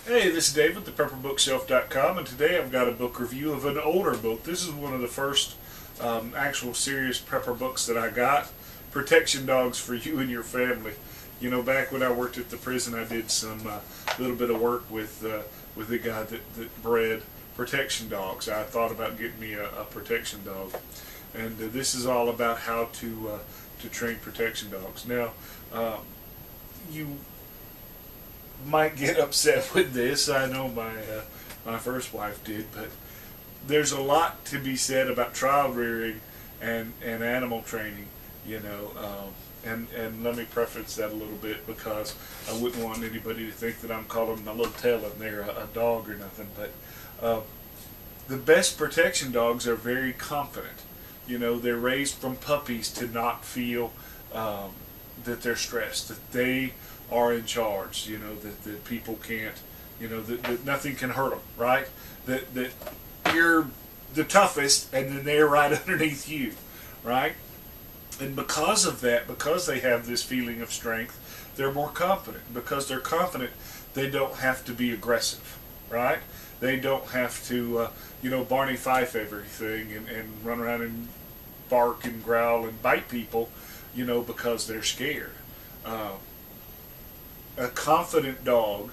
Hey, this is Dave with thepepperbookshelf.com, and today I've got a book review of an older book. This is one of the first actual serious prepper books that I got. Protection Dogs for You and Your Family. You know, back when I worked at the prison, I did some little bit of work with the guy that bred protection dogs. I thought about getting me a protection dog, and this is all about how to train protection dogs. Now, you might get upset with this. I know my first wife did, but there's a lot to be said about trial rearing and animal training, you know. And let me preface that a little bit, because I wouldn't want anybody to think that I'm calling my little tail in there a dog or nothing. But the best protection dogs are very confident. You know, they're raised from puppies to not feel that they're stressed, that they are in charge, you know, that people can't, you know, that nothing can hurt them, right? That you're the toughest and then they're right underneath you, right? And because of that, because they have this feeling of strength, they're more confident. Because they're confident, they don't have to be aggressive, right? They don't have to, you know, Barney Fife everything and run around and bark and growl and bite people, you know, because they're scared. A confident dog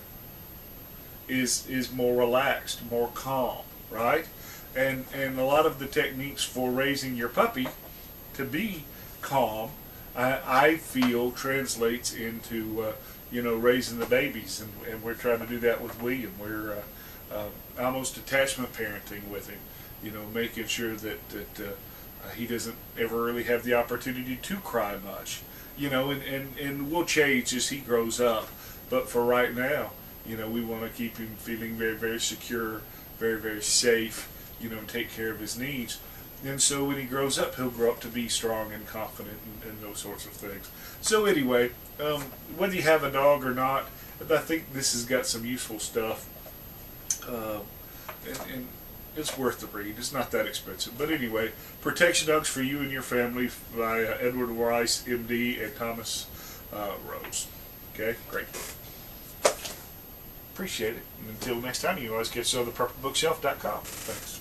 is more relaxed, more calm, right? And a lot of the techniques for raising your puppy to be calm, I feel translates into you know, raising the babies, and we're trying to do that with William. We're almost attachment parenting with him, you know, making sure that he doesn't ever really have the opportunity to cry much, you know, and we'll change as he grows up. But for right now, you know, we want to keep him feeling very, very secure, very, very safe, you know, and take care of his needs. And so when he grows up, he'll grow up to be strong and confident and those sorts of things. So anyway, whether you have a dog or not, I think this has got some useful stuff. And it's worth the read. It's not that expensive. But anyway, Protection Dogs for You and Your Family by Edward Rice, MD, and Thomas Rose. Okay, great. Appreciate it. And until next time, you always catch us on thepepperbookshelf.com. Thanks.